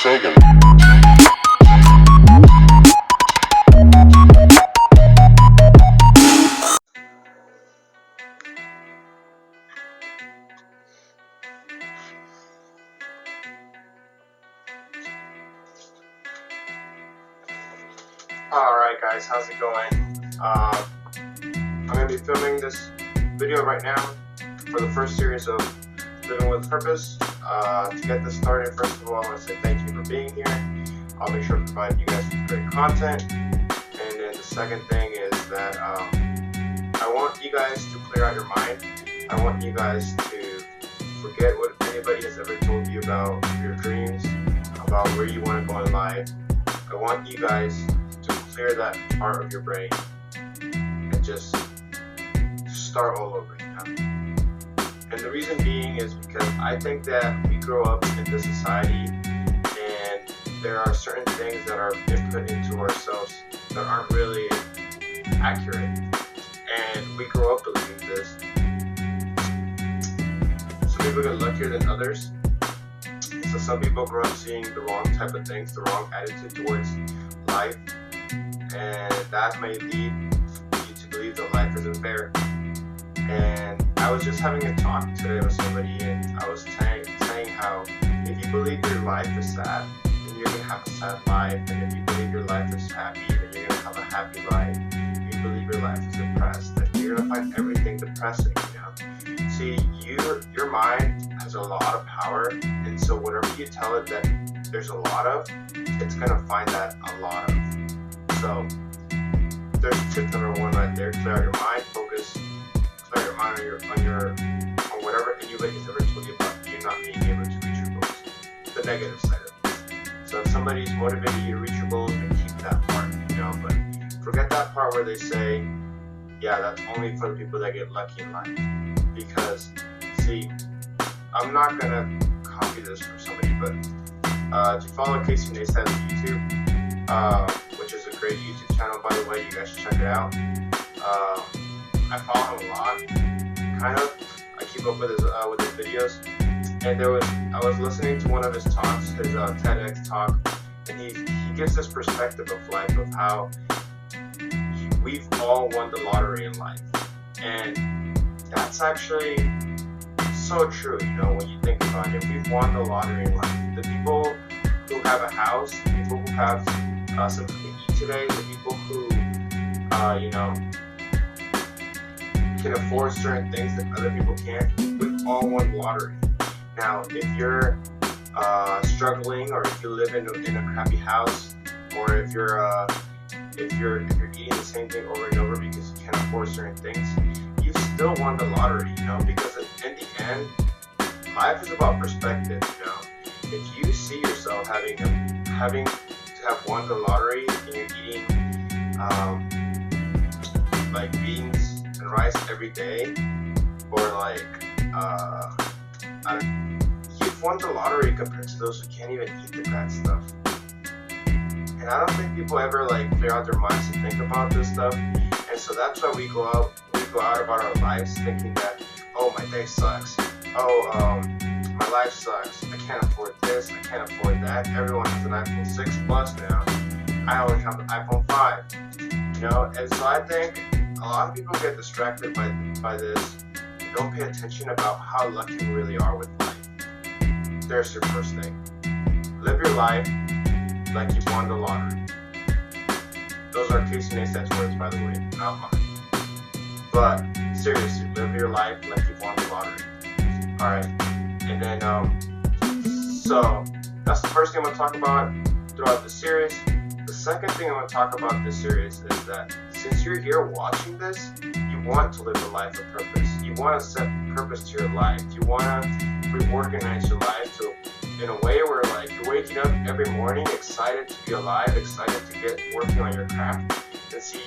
Sagan. Alright guys, how's it going? I'm going to be filming this video right now for the first series of Living with Purpose. To get this started, first of all, I want to say thank you for being here. I'll make sure to provide you guys with great content. And then the second thing is that I want you guys to clear out your mind. I want you guys to forget what anybody has ever told you about your dreams, about where you want to go in life. I want you guys to clear that part of your brain and just start all over, you know? And the reason being is because I think that we grow up in this society and there are certain things that are input into ourselves that aren't really accurate. And we grow up believing this. Some people get luckier than others. So some people grow up seeing the wrong type of things, the wrong attitude towards life. And that may lead you to believe that life isn't fair. And I was just having a talk today with somebody, and I was saying how if you believe your life is sad, then you're going to have a sad life. And if you believe your life is happy, then you're going to have a happy life. If you believe your life is depressed, then you're going to find everything depressing, you know? See, your mind has a lot of power, and so whatever you tell it that there's a lot of, it's going to find that a lot of. So there's tip number one right there: clear out your mind, focus, clear your mind on whatever anybody has ever told you about you not being able to reach your goals. The negative side of it. So if somebody's motivated you to reach your goals, then keep that part, you know. But forget that part where they say, yeah, that's only for the people that get lucky in life. Because see, I'm not gonna copy this from somebody, but if you follow Casey Neistat on YouTube, which is a great YouTube channel, by the way, you guys should check it out. I follow him a lot, kind of. I keep up with his videos, and I was listening to one of his talks, his TEDx talk, and he gives this perspective of life, of how we've all won the lottery in life, and that's actually so true, you know, when you think about it. We've won the lottery in life. The people who have a house, the people who have something to eat today, the people who, you know, can afford certain things that other people can't, we've all won the lottery. Now, if you're struggling, or if you live in a crappy house, or if you're eating the same thing over and over because you can't afford certain things, you've still won the lottery, you know, because in the end, life is about perspective, you know. If you see yourself having to have won the lottery and you're eating like beans and rice every day, or like you've won the lottery compared to those who can't even eat the bad stuff. And I don't think people ever like clear out their minds to think about this stuff. And so that's why we go out about our lives thinking that, oh, my day sucks. Oh, my life sucks. I can't afford this. I can't afford that. Everyone has an iPhone 6 Plus now. I only have an iPhone 5. You know, and so I think a lot of people get distracted by this and don't pay attention about how lucky we really are with life. There's your first thing. Live your life like you've won the lottery. Those are Casey Neistat's words, by the way, not mine. But seriously, live your life like you've won the lottery. Alright, and then, so that's the first thing I'm going to talk about throughout the series. The second thing I'm going to talk about this series is that since you're here watching this, you want to live a life of purpose. You want to set purpose to your life. You want to reorganize your life in a way where, like, you're waking up every morning excited to be alive, excited to get working on your craft. And see,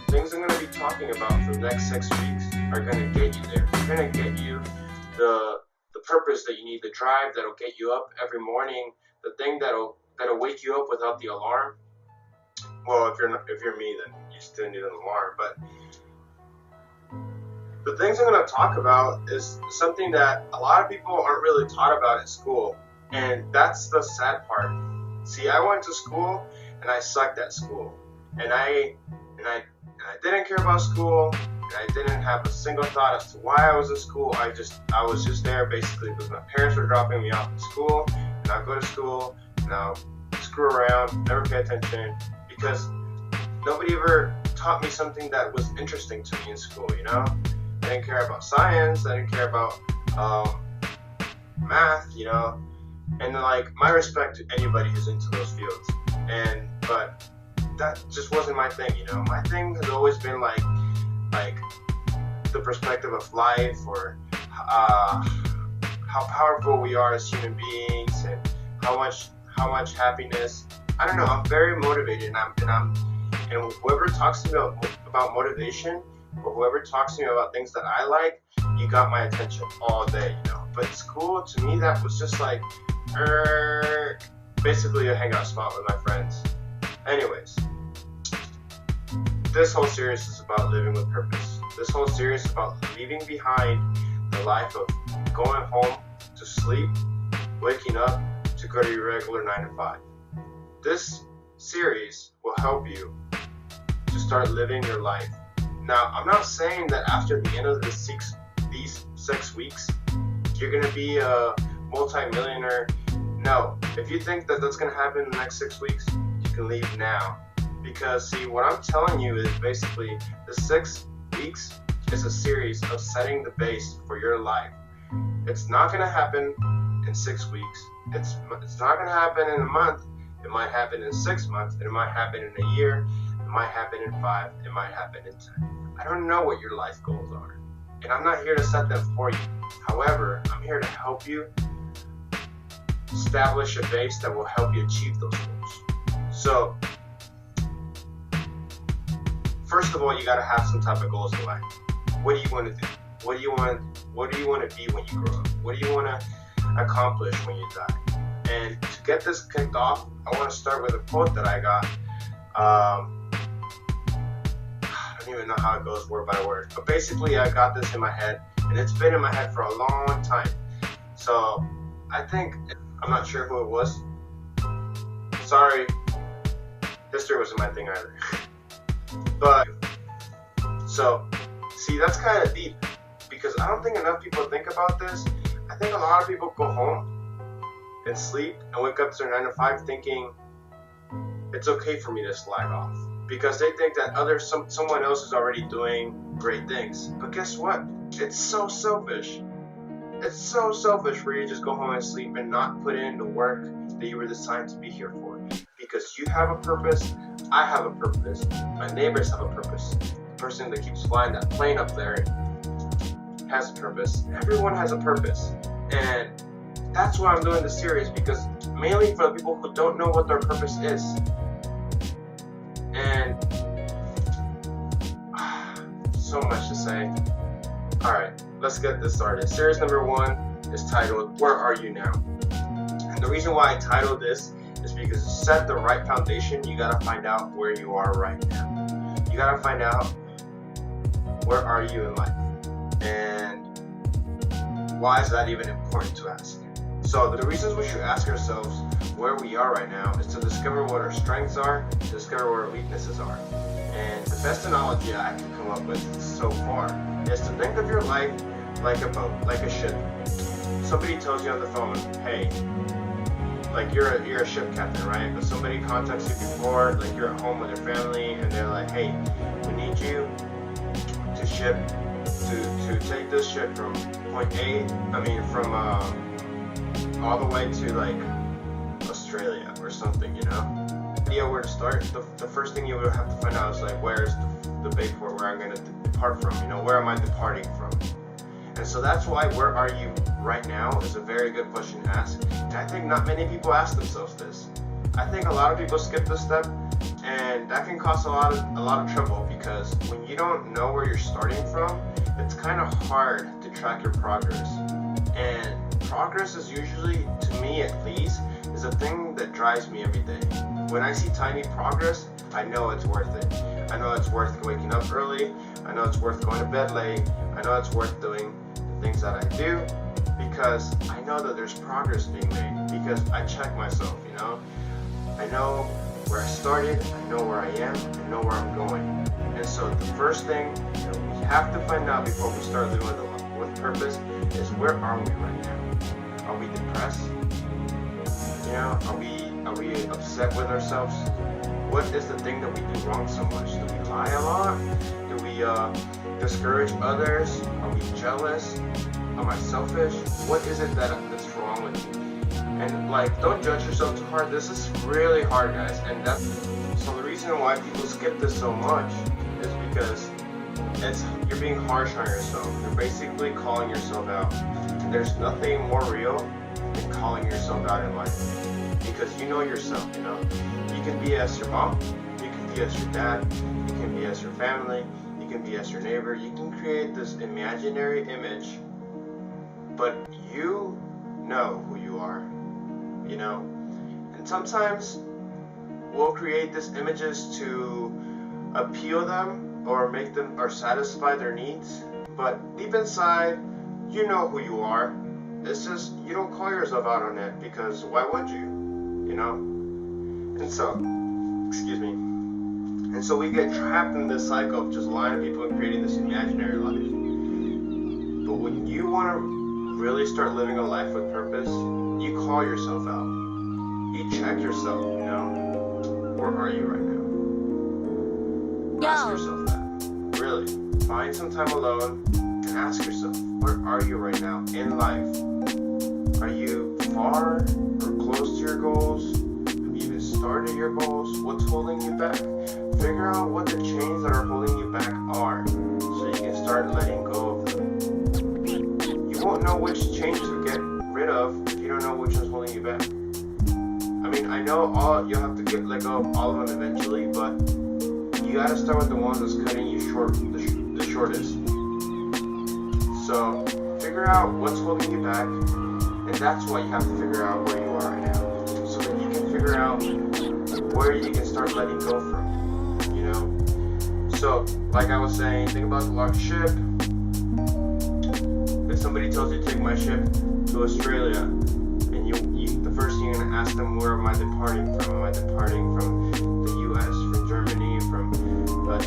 things I'm going to be talking about for the next 6 weeks are going to get you there. They're going to get you the purpose that you need, the drive that'll get you up every morning, the thing that'll wake you up without the alarm. Well, if you're me, then you still need an alarm. But the things I'm going to talk about is something that a lot of people aren't really taught about at school, and that's the sad part. See, I went to school and I sucked at school, and I didn't care about school, and I didn't have a single thought as to why I was in school. I was just there basically because my parents were dropping me off at school, and I'd go to school and I'll screw around, never pay attention, because nobody ever taught me something that was interesting to me in school, you know? I didn't care about science, I didn't care about math, you know? And like, my respect to anybody who's into those fields. But that just wasn't my thing, you know? My thing has always been like the perspective of life, or how powerful we are as human beings, and how much happiness. I don't know, I'm very motivated, and whoever talks to me about motivation, or whoever talks to me about things that I like, you got my attention all day, you know? But school, to me, that was just like, basically a hangout spot with my friends. Anyways, this whole series is about living with purpose. This whole series is about leaving behind the life of going home to sleep, waking up to go to your regular 9 to 5. This series will help you to start living your life. Now, I'm not saying that after the end of these 6 weeks, you're going to be a multi-millionaire. No. If you think that that's going to happen in the next 6 weeks, you can leave now. Because, see, what I'm telling you is basically the 6 weeks is a series of setting the base for your life. It's not going to happen in 6 weeks. It's not going to happen in a month. It might happen in 6 months. It might happen in a year. It might happen in 5. It might happen in 10. I don't know what your life goals are, and I'm not here to set them for you. However, I'm here to help you establish a base that will help you achieve those goals. So, first of all, you gotta have some type of goals in life. What do you want to do? What do you want to be when you grow up? What do you want to accomplish when you die? And to get this kicked off, I want to start with a quote that I got. I don't even know how it goes word by word, but basically I got this in my head, and it's been in my head for a long time. So I think, I'm not sure who it was. Sorry, history wasn't my thing either. But, so, see, that's kind of deep, because I don't think enough people think about this. I think a lot of people go home and sleep and wake up to their 9 to 5 thinking it's okay for me to slack off, because they think that someone else is already doing great things. But guess what? It's so selfish. It's so selfish for you to just go home and sleep and not put in the work that you were designed to be here for. Because you have a purpose, I have a purpose, my neighbors have a purpose. The person that keeps flying that plane up there has a purpose. Everyone has a purpose. And that's why I'm doing this series, because mainly for the people who don't know what their purpose is. And so much to say. Alright, let's get this started. Series number 1 is titled, Where Are You Now? And the reason why I titled this is because to set the right foundation, you gotta find out where you are right now. You gotta find out, where are you in life? And why is that even important to ask? So the reasons we should ask ourselves where we are right now is to discover what our strengths are, to discover what our weaknesses are. And the best analogy I can come up with so far is to think of your life like a boat, like a ship. Somebody tells you on the phone, hey, like you're a ship captain, right? But somebody contacts you before, like you're at home with your family, and they're like, hey, we need you to ship, to take this ship from point A, from all the way to like Australia or something, you know? Idea where to start, the first thing you would have to find out is like, where's the big port where I'm going to depart from, you know, where am I departing from? And so that's why where are you right now is a very good question to ask. And I think not many people ask themselves this. I think a lot of people skip this step, and that can cause a lot of trouble, because when you don't know where you're starting from, it's kind of hard to track your progress. And progress is usually, to me at least, is a thing that drives me every day. When I see tiny progress, I know it's worth it. I know it's worth waking up early. I know it's worth going to bed late. I know it's worth doing the things that I do, because I know that there's progress being made, because I check myself, you know. I know where I started, I know where I am, I know where I'm going. And so the first thing that we have to find out before we start living with purpose is, where are we right now? Are we depressed? You know, are we upset with ourselves? What is the thing that we do wrong so much? Do we lie a lot? Do we discourage others? Are we jealous? Am I selfish? What is it that's wrong with me? And like, don't judge yourself too hard. This is really hard, guys. And that's so the reason why people skip this so much is because you're being harsh on yourself. You're basically calling yourself out. And there's nothing more real than calling yourself out in life, because you know yourself. You know, you can be as your mom, you can be as your dad, you can be as your family, you can be as your neighbor. You can create this imaginary image, but you know who you are. You know, and sometimes we'll create these images to appeal them or make them or satisfy their needs, but deep inside, you know who you are. It's just you don't call yourself out on it, because why would you? You know? And so, excuse me. And so we get trapped in this cycle of just lying to people and creating this imaginary life. But when you want to really start living a life with purpose, you call yourself out. You check yourself, you know? Where are you right now? Ask yourself that. Really. Find some time alone and ask yourself, where are you right now in life? Are you far or close to your goals? Have you even started your goals? What's holding you back? Figure out what the chains that are holding you back are, so you can start letting go of them. You won't know which chains to get rid of if you don't know which one's holding you back. I mean, I know you'll have to let go of all of them eventually, but you gotta start with the ones that's cutting you short, the shortest. So figure out what's holding you back, and that's why you have to figure out where you are right now, so that you can figure out where you can start letting go from. You know. So, like I was saying, think about the large ship. If somebody tells you to take my ship to Australia, and you the first thing you're gonna ask them, where am I departing from? Am I departing from the U.S., from Germany, from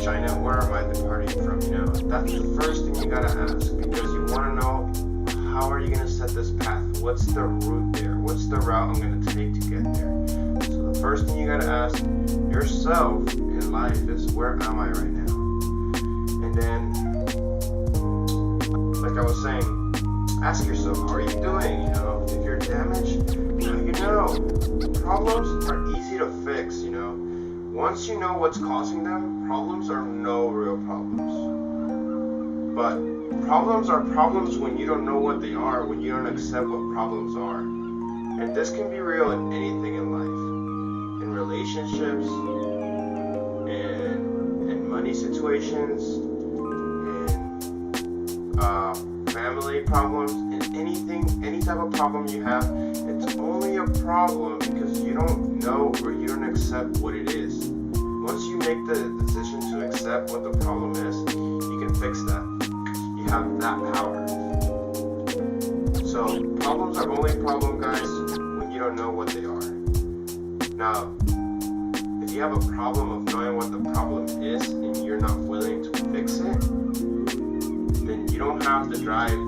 China? Where am I departing from? You know, that's the first thing you gotta ask, because you want to know, how are you gonna set this path? What's the route there? What's the route I'm gonna take to get there? So the first thing you gotta ask yourself in life is, where am I right now? And then, like I was saying, ask yourself, how are you doing? You know, if you're damaged, now you know. Problems are easy to fix, you know. Once you know what's causing them, problems are no real problems. But problems are problems when you don't know what they are, when you don't accept what problems are. And this can be real in anything in life. In relationships, in money situations, in family problems, in any type of problem you have. It's only a problem because you don't know or you don't accept what it is. Once you make the decision to accept what the problem is, you can fix that. You have that power. So problems are only a problem, guys, when you don't know what they are. Now, if you have a problem of knowing what the problem is and you're not willing to fix it, then you don't have the drive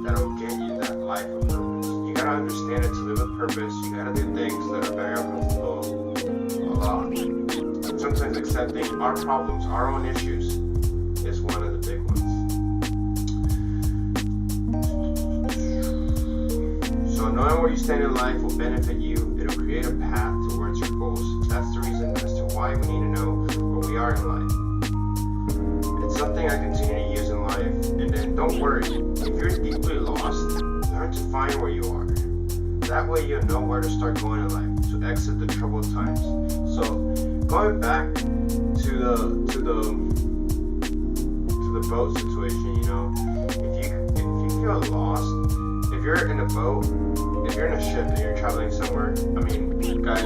that'll get you that life of purpose. You gotta understand it to live with purpose. You gotta do things that are very uncomfortable a lot. Sometimes accepting our problems, our own issues, is one of the big ones. So knowing where you stand in life will benefit you. It'll create a path towards your goals. That's the reason as to why we need to know where we are in life. It's something I continue to use in life. And then don't worry, if you're deeply lost, learn to find where you are. That way you'll know where to start going in life, to exit the troubled times. So going back to the boat situation, you know, if you feel lost, if you're in a boat, if you're in a ship and you're traveling somewhere, I mean, guys, I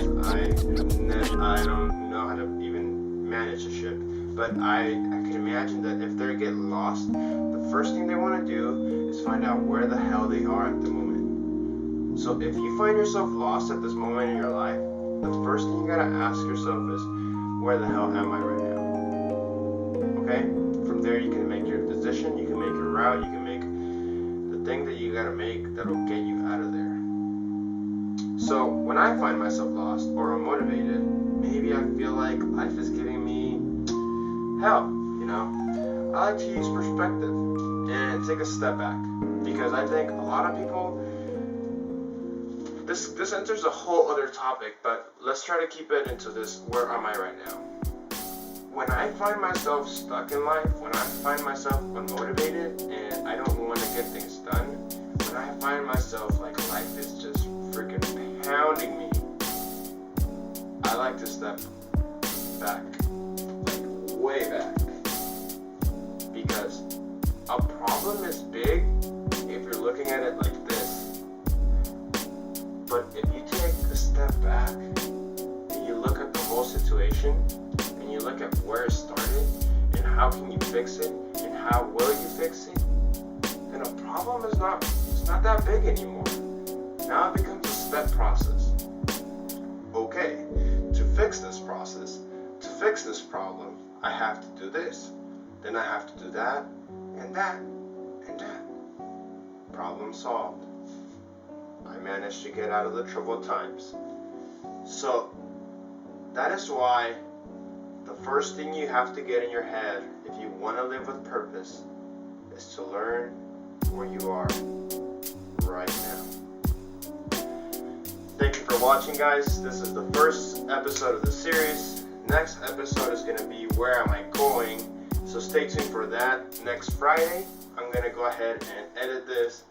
don't know how to even manage a ship, but I can imagine that if they get lost, the first thing they want to do is find out where the hell they are at the moment. So if you find yourself lost at this moment in your life, the first thing you gotta ask yourself is, where the hell am I right now? Okay? From there you can make your decision, you can make your route, you can make the thing that you gotta make that'll get you out of there. So when I find myself lost or unmotivated, maybe I feel like life is giving me hell, I like to use perspective and take a step back, because I think a lot of people, this enters a whole other topic, but let's try to keep it into this, where am I right now? When I find myself stuck in life, when I find myself unmotivated and I don't want to get things done, when I find myself like life is just freaking pounding me, I like to step back, like way back, because a problem is big if you're looking at it like this, but if you take a step back and you look at the whole situation and you look at where it started and how can you fix it and how will you fix it, then a problem is not that big anymore. Now it becomes a step process. Okay, to fix this problem, I have to do this. Then I have to do that, and that, and that. Problem solved. I managed to get out of the troubled times. So, that is why the first thing you have to get in your head, if you want to live with purpose, is to learn where you are right now. Thank you for watching, guys. This is the first episode of the series. Next episode is going to be where am I going? So stay tuned for that. Next Friday, I'm going to go ahead and edit this